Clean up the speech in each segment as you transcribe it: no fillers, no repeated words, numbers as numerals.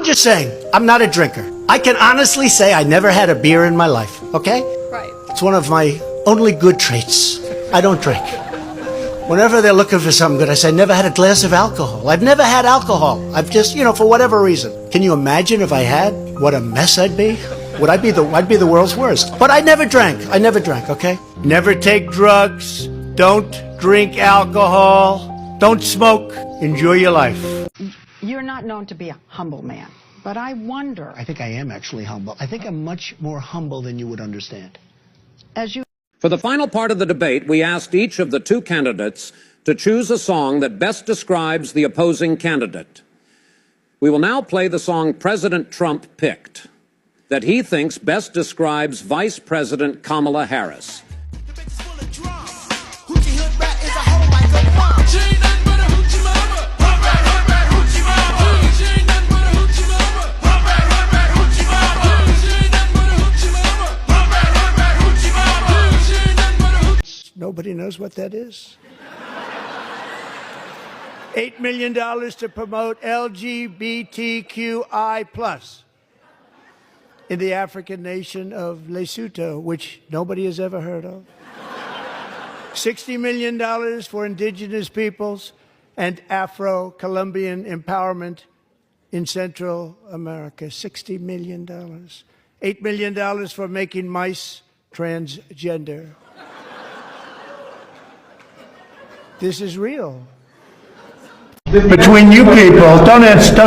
just saying, I'm not a drinker. I can honestly say I never had a beer in my life, okay? Right. It's one of my only good traits. I don't drink. Whenever they're looking for something good, I say, I never had a glass of alcohol. I've never had alcohol. I've just, for whatever reason. Can you imagine if I had? What a mess I'd be? I'd be the world's worst. But I never drank, okay? Never take drugs. Don't drink alcohol. Don't smoke. Enjoy your life. You're not known to be a humble man, but I wonder, I think I am actually humble. I think I'm much more humble than you would understand. as you For the final part of the debate, we asked each of the two candidates to choose a song that best describes the opposing candidate. We will now play the song President Trump picked, that he thinks best describes Vice President Kamala Harris. Nobody knows what that is. $8 million to promote LGBTQI+ in the African nation of Lesotho, which nobody has ever heard of. $60 million for indigenous peoples and Afro-Colombian empowerment in Central America. $60 million. $8 million for making mice transgender. This is real. Between you people, don't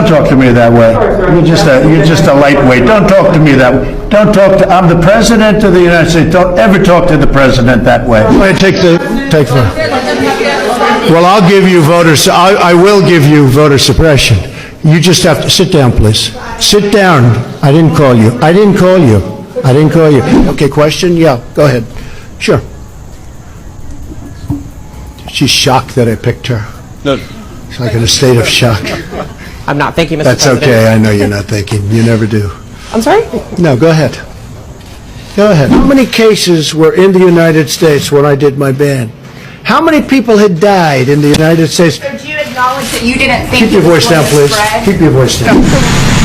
talk to me that way. You're just a lightweight. Don't talk to me that way. I'm the president of the United States. Don't ever talk to the president that way. Well, I'll give you I will give you voter suppression. You just have to sit down, please. Sit down. I didn't call you. Okay, question? Yeah, go ahead. Sure. She's shocked that I picked her. No. It's like in a state of shock. I'm not thinking, Mr. That's President. okay. I know you're not thinking. You never do. I'm sorry? No, go ahead. Go ahead. How many cases were in the United States when I did my ban? How many people had died in the United States? So do you acknowledge that you didn't think Keep your voice down, please. Keep your voice down. Do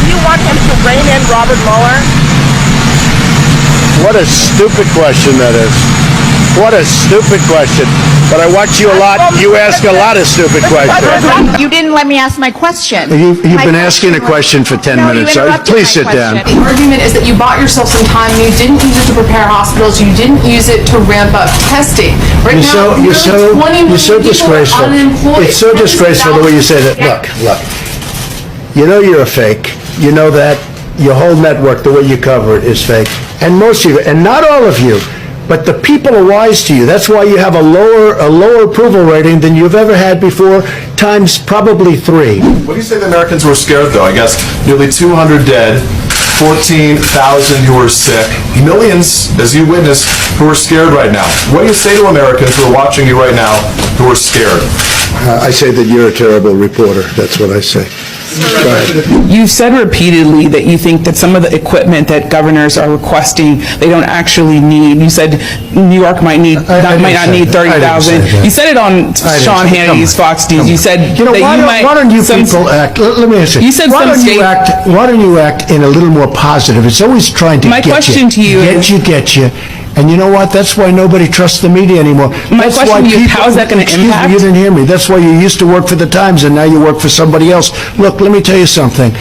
you want him to rein in Robert Mueller? What a stupid question that is. What a stupid question. But I watch you a lot. You ask a lot of stupid questions. You didn't let me ask my question. You've been asking a question for 10 minutes. So please sit down. The argument is that you bought yourself some time. You didn't use it to prepare hospitals. You didn't use it to ramp up testing. Right now, You're so disgraceful. It's so disgraceful the way you say that. Look. You know you're a fake. You know that. Your whole network, the way you cover it, is fake. And most of you, and not all of you, but the people are wise to you. That's why you have a lower approval rating than you've ever had before, times probably 3. What do you say the Americans were scared, though? I guess nearly 200 dead, 14,000 who are sick, millions, as you witnessed, who are scared right now. What do you say to Americans who are watching you right now who are scared? I say that you're a terrible reporter. That's what I say. Go ahead. You've said repeatedly that you think that some of the equipment that governors are requesting, they don't actually need. You said New York might not need 30,000. You said it on Sean Hannity's Fox News. You said that why don't you people act? Let me ask you. You said why don't you act in a little more positive? It's always trying to get you. My question to you is, get you. And you know what? That's why nobody trusts the media anymore. My question to you is, how is that going to impact? You didn't hear me. That's why you used to work for the Times and now you work for somebody else. Look, let me tell you something.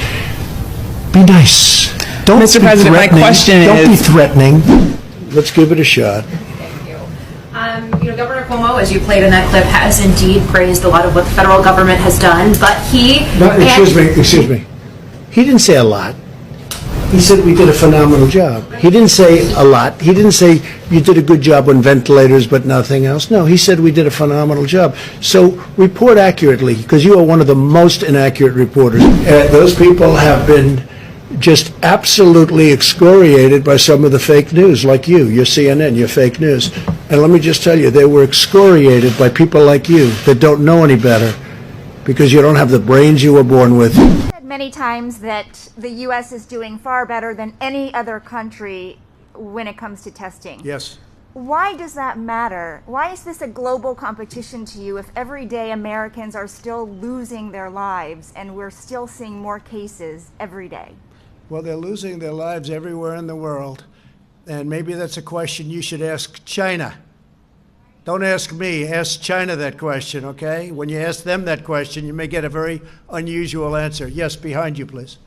Be nice. Don't Mr. be President, my question is... Don't be threatening. Let's give it a shot. Governor Cuomo, as you played in that clip, has indeed praised a lot of what the federal government has done, but he... Excuse me. He didn't say a lot. He said we did a phenomenal job. He didn't say a lot. He didn't say you did a good job on ventilators but nothing else. No, he said we did a phenomenal job. So report accurately, because you are one of the most inaccurate reporters. Those people have been just absolutely excoriated by some of the fake news, like you. You're CNN, you're fake news. And let me just tell you, they were excoriated by people like you that don't know any better because you don't have the brains you were born with. Many times that the U.S. is doing far better than any other country when it comes to testing. Yes. Why does that matter? Why is this a global competition to you if every day Americans are still losing their lives and we're still seeing more cases every day? Well, they're losing their lives everywhere in the world. And maybe that's a question you should ask China. Don't ask me, ask China that question, okay? When you ask them that question, you may get a very unusual answer. Yes, behind you, please.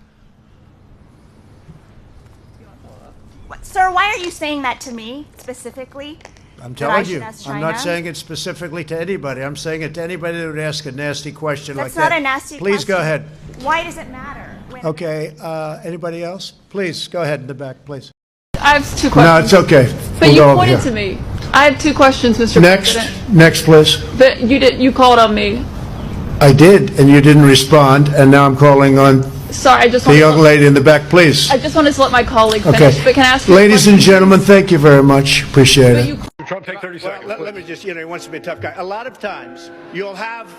Sir, why are you saying that to me specifically? I'm That I telling you, should ask I'm not China? saying it specifically to anybody. I'm saying it to anybody that would ask a nasty question like That's that. not a nasty Please go question. ahead. Why does it matter? When Okay, anybody else? Please, go ahead in the back, please. I have two No, questions. it's okay. But We'll you go over pointed here. to me. I have two questions, Mr. Next, President. next, please. But you called on me. I did, and you didn't respond, and now I'm calling on Sorry, I just the wanted young to, lady in the back, please. I just wanted to let my colleague Okay. finish. But can I ask you a Ladies and question? gentlemen, thank you very much. Appreciate But it. you Trump, take 30 seconds. Let me just, he wants to be a tough guy. A lot of times, you'll have,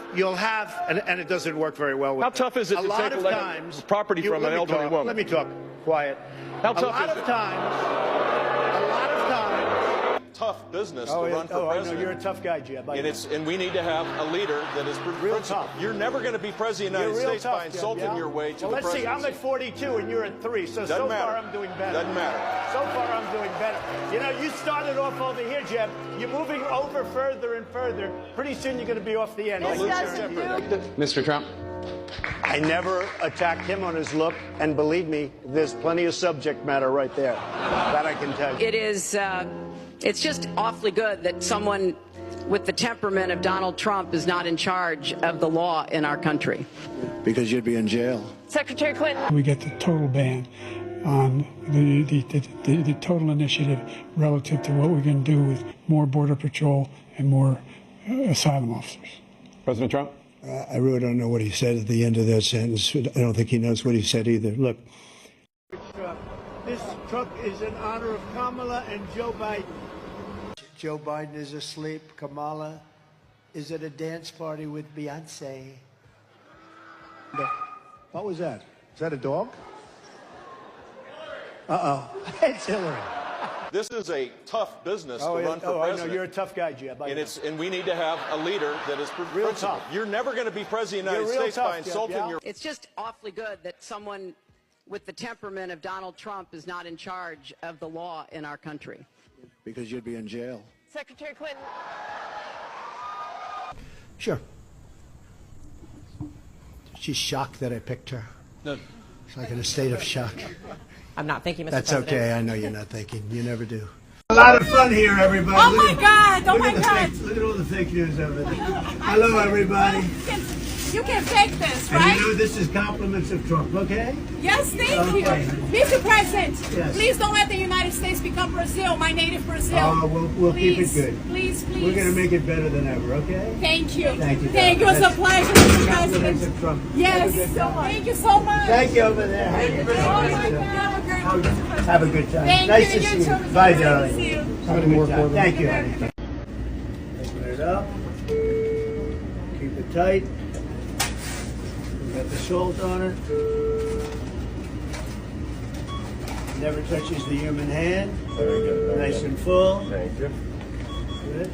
and it doesn't work very well with How tough is it a to lot take of a times, property from an elderly woman? Let me talk. Quiet. How A tough lot is of it? times, a lot of times. Tough business to Oh, run for I know, president. you're a tough guy, Jeb. And we need to have a leader that is Real principled. tough. You're never going to be president of the You're United real States tough, by Jeb, insulting yeah? your way to Well, the let's see, I'm presidency. at 42 and you're at 3, so Doesn't matter. far I'm doing better. Doesn't matter. So far I'm doing better. You know, you started off over here, Jeb. You're moving over further and further. Pretty soon you're going to be off the end. Mr. Trump. I never attacked him on his look, and believe me, there's plenty of subject matter right there. That I can tell you. It is, it's just awfully good that someone with the temperament of Donald Trump is not in charge of the law in our country. Because you'd be in jail. Secretary Clinton. We get the total ban on the total initiative relative to what we're going to do with more Border Patrol and more asylum officers. President Trump. I really don't know what he said at the end of that sentence. I don't think he knows what he said either. Look. This truck is in honor of Kamala and Joe Biden. Joe Biden is asleep. Kamala is at a dance party with Beyonce. What was that? Is that a dog? Uh-oh. It's Hillary. This is a tough business to run for I know. president. You're a tough guy, Jeb. And we need to have a leader that is Real principled. tough. You're never going to be president of the You're United real States by tough, Jeb, insulting yeah? your It's just awfully good that someone with the temperament of Donald Trump is not in charge of the law in our country. Because you'd be in jail. Secretary Clinton. Sure. She's shocked that I picked her. No. It's like in a state of shock. I'm not thinking, Mr. That's President. okay. I know you're not thinking. You never do. A lot of fun here, everybody. Oh my God! Oh my God! Look at all the fake news over there. Hello, everybody. You can fake this, And you know this is compliments of Trump, okay? Yes, thank Okay. Mr. President, Yes. please don't let the United States become Brazil, my native Brazil. We'll keep it good. Please, please. We're going to make it better than ever, okay? Thank you. Thank you. Thank you. It's a pleasure, Mr. Compliments President. of Trump. Yes. Thank you so much. Thank you over there. Have a good time. Thank Nice you. to You see you. too, Mr. Bye, President. darling. See you. Have a good time. Thank you, honey. Open it up. Keep it tight. We got the salt on it. Never touches the human hand. Very good. Nice and full. Thank you. Good.